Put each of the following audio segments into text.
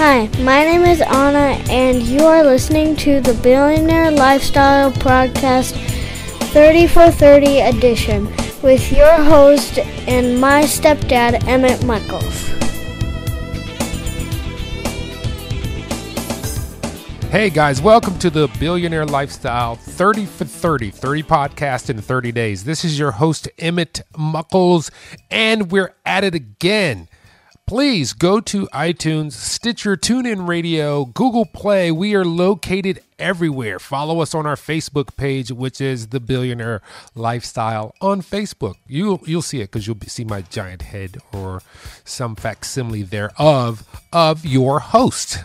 Hi, my name is Anna, and you are listening to the Billionaire Lifestyle Podcast 30 for 30 edition with your host and my stepdad, Emmett Michaels. Hey guys, welcome to the Billionaire Lifestyle 30 for 30 podcast in 30 days. This is your host, Emmett Muckles, and we're at it again. Please go to iTunes, Stitcher, TuneIn Radio, Google Play. We are located everywhere. Follow us on our Facebook page, which is the Billionaire Lifestyle on Facebook. You'll see it because you'll see my giant head or some facsimile thereof of your host.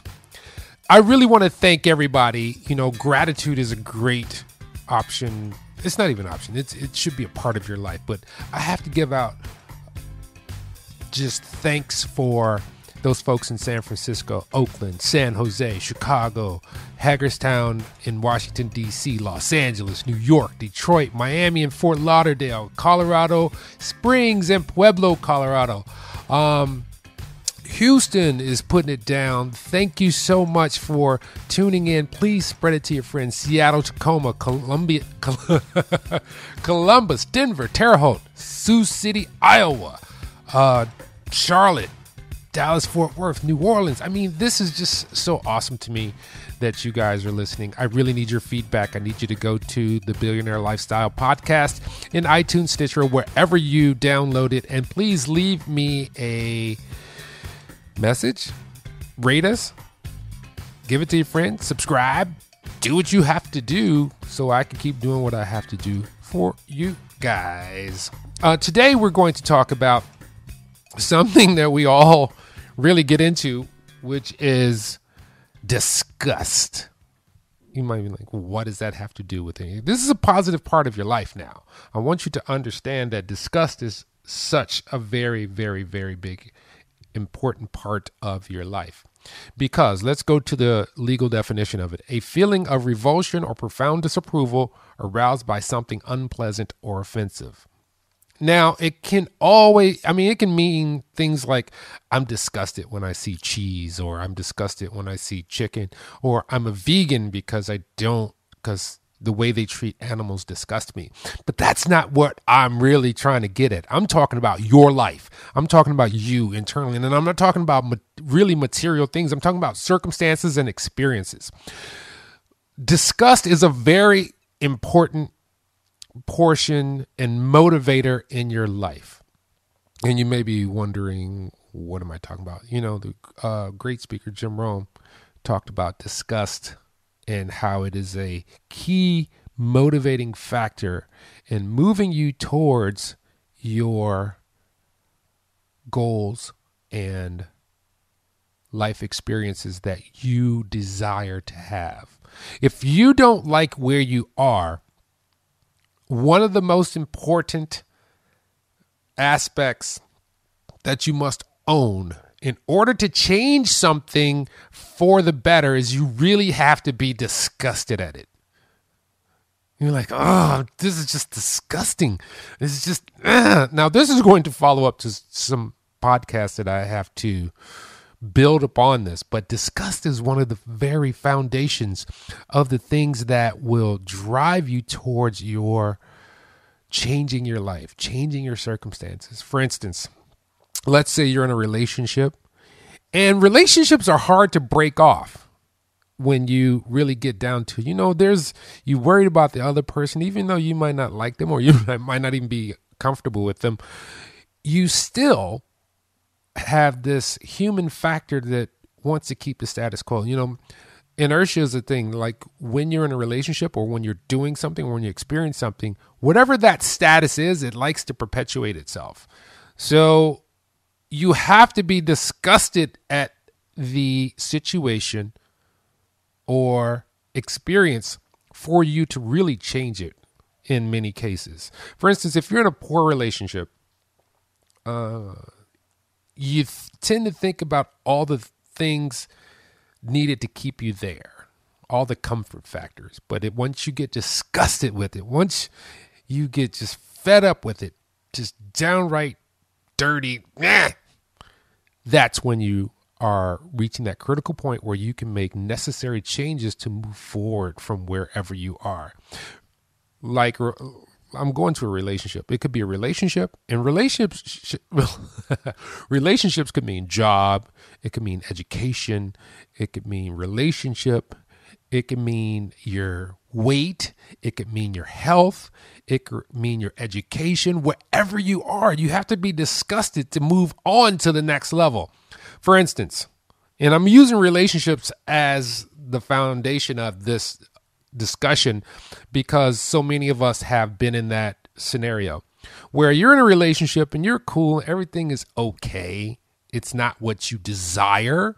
I really want to thank everybody. You know, gratitude is a great option. It's not even an option. It should be a part of your life. But I have to give out just thanks for those folks in San Francisco, Oakland, San Jose, Chicago, Hagerstown in Washington, D.C., Los Angeles, New York, Detroit, Miami, and Fort Lauderdale, Colorado Springs, and Pueblo, Colorado. Houston is putting it down. Thank you so much for tuning in. Please spread it to your friends. Seattle, Tacoma, Columbus, Denver, Terre Haute, Sioux City, Iowa, Charlotte, Dallas, Fort Worth, New Orleans. I mean, this is just so awesome to me that you guys are listening. I really need your feedback. I need you to go to the Billionaire Lifestyle Podcast in iTunes, Stitcher, wherever you download it. And please leave me a message, rate us, give it to your friends, subscribe, do what you have to do so I can keep doing what I have to do for you guys. Today we're going to talk about something that we all really get into, which is disgust. You might be like, what does that have to do with anything? This is a positive part of your life now. I want you to understand that disgust is such a very, very, very big, important part of your life. Because let's go to the legal definition of it. A feeling of revulsion or profound disapproval aroused by something unpleasant or offensive. Now, it can mean things like I'm disgusted when I see cheese, or I'm disgusted when I see chicken, or I'm a vegan because the way they treat animals disgust me. But that's not what I'm really trying to get at. I'm talking about your life. I'm talking about you internally. And I'm not talking about really material things. I'm talking about circumstances and experiences. Disgust is a very important portion and motivator in your life. And you may be wondering, what am I talking about? You know, the great speaker Jim Rohn talked about disgust and how it is a key motivating factor in moving you towards your goals and life experiences that you desire to have. If you don't like where you are, one of the most important aspects that you must own in order to change something for the better is you really have to be disgusted at it. You're like, oh, this is just disgusting. This is just, Now, this is going to follow up to some podcasts that I have to build upon this, but disgust is one of the very foundations of the things that will drive you towards your changing your life, changing your circumstances. For instance, let's say you're in a relationship, and relationships are hard to break off when you really get down to, you worried about the other person, even though you might not like them or you might not even be comfortable with them. You still have this human factor that wants to keep the status quo. Inertia is a thing. Like when you're in a relationship or when you're doing something or when you experience something, whatever that status is, it likes to perpetuate itself. So you have to be disgusted at the situation or experience for you to really change it in many cases. For instance, if you're in a poor relationship, you tend to think about all the things needed to keep you there, all the comfort factors. But once you get disgusted with it, once you get just fed up with it, just downright dirty, that's when you are reaching that critical point where you can make necessary changes to move forward from wherever you are. Like, I'm going to a relationship. It could be a relationship, and relationships could mean job. It could mean education. It could mean relationship. It could mean your weight. It could mean your health. It could mean your education. Wherever you are, you have to be disgusted to move on to the next level. For instance, and I'm using relationships as the foundation of this discussion because so many of us have been in that scenario where you're in a relationship and you're cool. Everything is okay. It's not what you desire,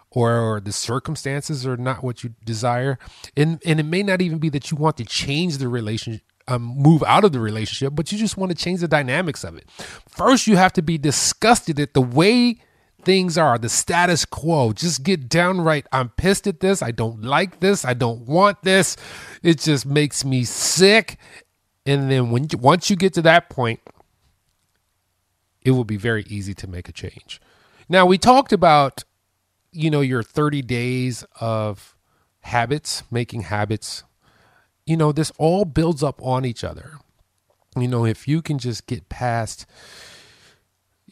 or the circumstances are not what you desire. And it may not even be that you want to change the relationship, move out of the relationship, but you just want to change the dynamics of it. First, you have to be disgusted at the way things are, the status quo. Just get downright, I'm pissed at this. I don't like this. I don't want this. It just makes me sick. And then once you get to that point, it will be very easy to make a change. Now, we talked about your 30 days of habits, making habits. This all builds up on each other. If you can just get past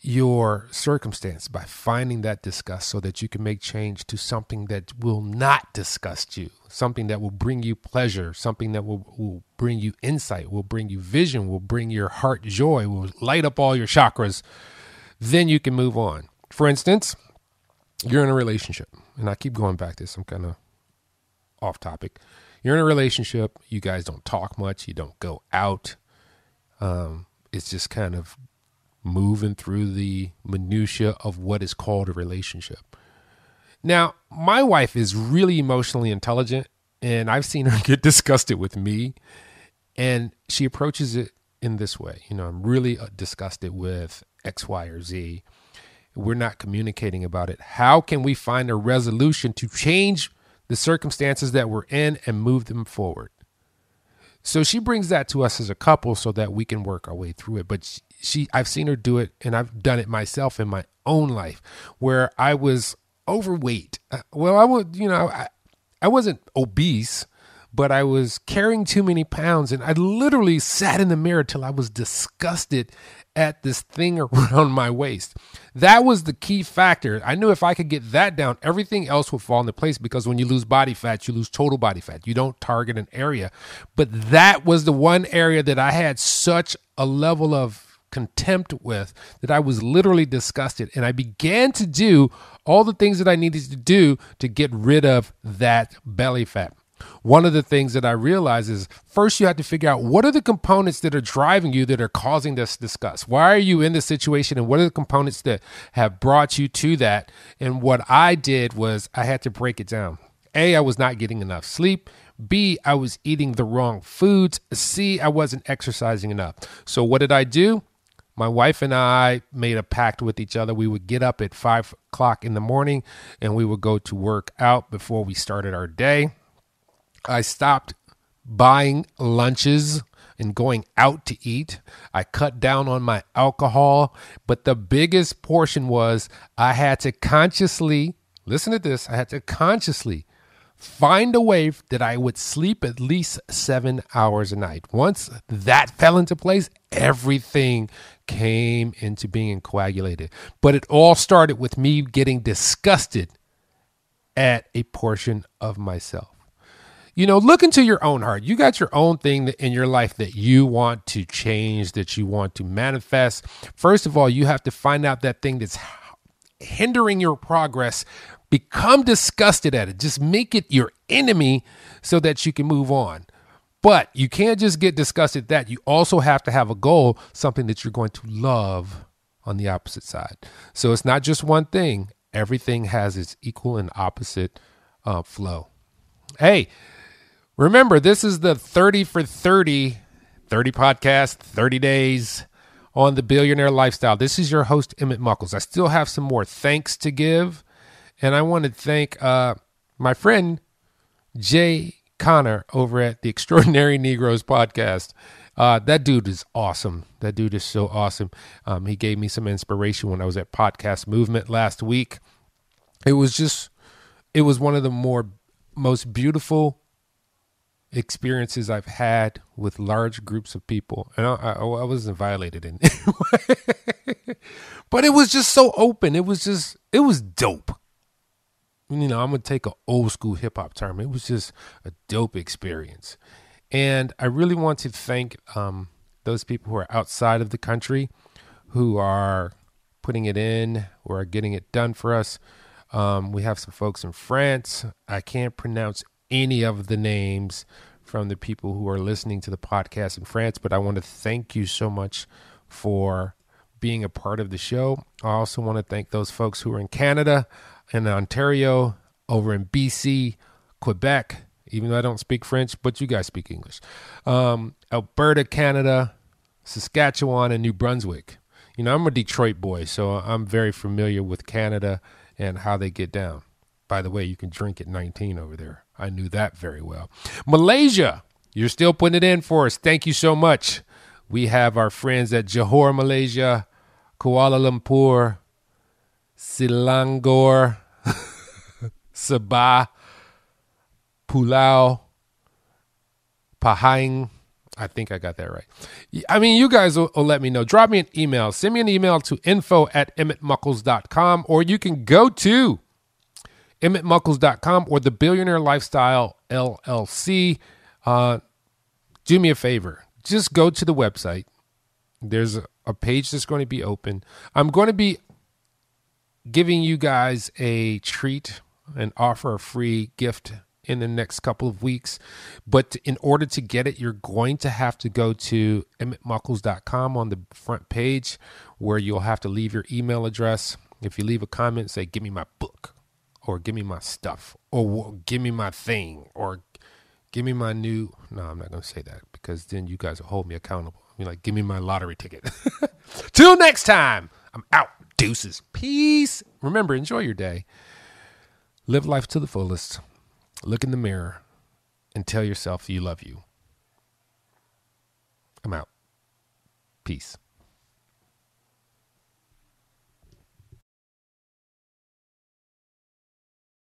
your circumstance by finding that disgust so that you can make change to something that will not disgust you, something that will bring you pleasure, something that will bring you insight, will bring you vision, will bring your heart joy, will light up all your chakras, then you can move on. For instance, you're in a relationship, and I keep going back to this. I'm kind of off topic. You're in a relationship. You guys don't talk much. You don't go out. It's just kind of moving through the minutia of what is called a relationship. Now, my wife is really emotionally intelligent, and I've seen her get disgusted with me, and she approaches it in this way. I'm really disgusted with X, Y, or Z. We're not communicating about it. How can we find a resolution to change the circumstances that we're in and move them forward? So she brings that to us as a couple so that we can work our way through it. But I've seen her do it, and I've done it myself in my own life where I was overweight. I wasn't obese, but I was carrying too many pounds, and I literally sat in the mirror till I was disgusted at this thing around my waist. That was the key factor. I knew if I could get that down, everything else would fall into place, because when you lose body fat, you lose total body fat. You don't target an area. But that was the one area that I had such a level of contempt with that I was literally disgusted. And I began to do all the things that I needed to do to get rid of that belly fat. One of the things that I realized is first you have to figure out what are the components that are driving you that are causing this disgust. Why are you in this situation, and what are the components that have brought you to that? And what I did was I had to break it down. A, I was not getting enough sleep. B, I was eating the wrong foods. C, I wasn't exercising enough. So what did I do? My wife and I made a pact with each other. We would get up at 5 o'clock in the morning and we would go to work out before we started our day. I stopped buying lunches and going out to eat. I cut down on my alcohol, but the biggest portion was I had to consciously, listen to this, I had to consciously find a way that I would sleep at least 7 hours a night. Once that fell into place, everything came into being and coagulated. But it all started with me getting disgusted at a portion of myself. Look into your own heart. You got your own thing in your life that you want to change, that you want to manifest. First of all, you have to find out that thing that's hindering your progress. Become disgusted at it. Just make it your enemy so that you can move on. But you can't just get disgusted at that. You also have to have a goal, something that you're going to love on the opposite side. So it's not just one thing. Everything has its equal and opposite flow. Hey, remember, this is the 30 for 30 podcast, 30 days on the Billionaire Lifestyle. This is your host, Emmett Muckles. I still have some more thanks to give. And I want to thank my friend, Jay Connor, over at the Extraordinary Negroes podcast. That dude is awesome. That dude is so awesome. He gave me some inspiration when I was at Podcast Movement last week. It was one of the most beautiful experiences I've had with large groups of people. And I wasn't violated in any way. But it was just so open. It was dope. I'm going to take an old school hip hop term. It was just a dope experience. And I really want to thank those people who are outside of the country who are putting it in or are getting it done for us. We have some folks in France. I can't pronounce any of the names from the people who are listening to the podcast in France, but I want to thank you so much for being a part of the show. I also want to thank those folks who are in Canada and Ontario, over in BC, Quebec, even though I don't speak French, but you guys speak English. Alberta, Canada, Saskatchewan, and New Brunswick. I'm a Detroit boy, so I'm very familiar with Canada and how they get down. By the way, you can drink at 19 over there. I knew that very well. Malaysia, you're still putting it in for us. Thank you so much. We have our friends at Johor, Malaysia, Kuala Lumpur, Selangor, Sabah, Pulau, Pahang. I think I got that right. I mean, you guys will let me know. Drop me an email. Send me an email to info@emmettmuckles.com, or you can go to emmettmuckles.com or the Billionaire Lifestyle LLC. Do me a favor. Just go to the website. There's a page that's going to be open. I'm going to be giving you guys a treat and offer a free gift in the next couple of weeks. But in order to get it, you're going to have to go to emmettmuckles.com on the front page, where you'll have to leave your email address. If you leave a comment, say, give me my book, or give me my stuff, or give me my thing, or give me my new... No, I'm not going to say that, because then you guys will hold me accountable. I mean, like, give me my lottery ticket. Till next time, I'm out. Deuces. Peace. Remember, enjoy your day. Live life to the fullest. Look in the mirror and tell yourself you love you. I'm out. Peace.